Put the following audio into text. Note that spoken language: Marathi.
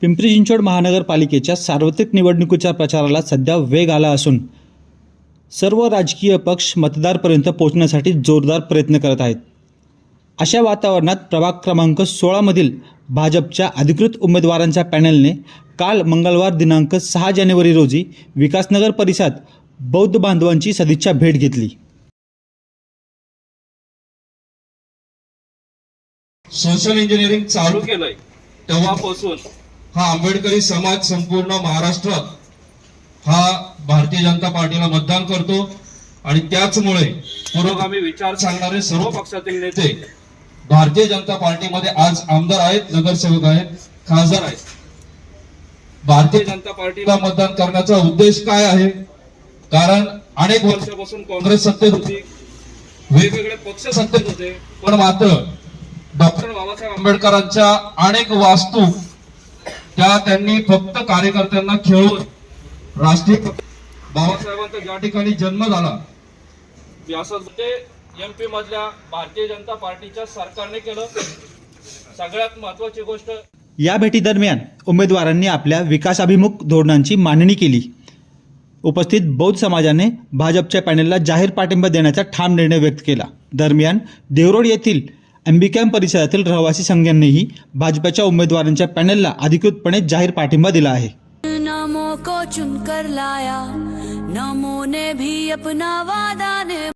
पिंपरी चिंचवड महानगरपालिकेच्या सार्वत्रिक निवडणुकीच्या प्रचाराला सध्या वेग आला असून सर्व राजकीय पक्ष मतदारापर्यंत पोहोचण्यासाठी जोरदार प्रयत्न करत आहेत। अशा वातावरणात प्रभाग क्रमांक 16 मधील भाजपच्या अधिकृत उमेदवारांच्या पॅनलने काल मंगळवार दिनांक 6 जानेवारी रोजी विकासनगर परिसरात बौद्ध बांधवांची सदिच्छा भेट घेतली। सोशल इंजिनिअरिंग चालू केलंय तेव्हापासून हा आंबेडकरी समाज संपूर्ण महाराष्ट्रात हा भारतीय जनता पार्टीला मतदान करतो आणि त्याचमुळे पुरोगामी विचार सांगणारे सर्व पक्षातील नेते भारतीय जनता पार्टीमध्ये आज आमदार आहेत, नगरसेवक आहेत, खासदार आहेत। भारतीय जनता पार्टीला मतदान करण्याचा उद्देश काय आहे? कारण अनेक वर्षापासून काँग्रेस सत्तेत होती, वेगवेगळे पक्ष सत्तेत होते, पण मात्र डॉक्टर बाबासाहेब आंबेडकरांच्या अनेक वास्तू त्या त्यांनी फक्त कार्यकर्त्यांना खेळून राष्ट्रीय बाबासाहेबांचा ज्या ठिकाणी जन्म झाला एमपी मधल्या भारतीय जनता पार्टीच्या सरकारने केलं। सगळ्यात महत्त्वाची गोष्ट, या भेटीदरम्यान उमेदवारांनी आपल्या विकासाभिमुख धोरणांची मांडणी केली। उपस्थित बौद्ध समाजाने भाजपच्या पॅनलला जाहीर पाठिंबा देण्याचा ठाम निर्णय व्यक्त केला। दरम्यान देवरोड येथील अंबिकॅम्प परिसरातील रहिवासी संघांनीही भाजपच्या उमेदवारांच्या पॅनलला अधिकृतपणे जाहीर पाठिंबा दिला आहे। नमो को चुनकर लाया, नमो ने भी अपना वादा ने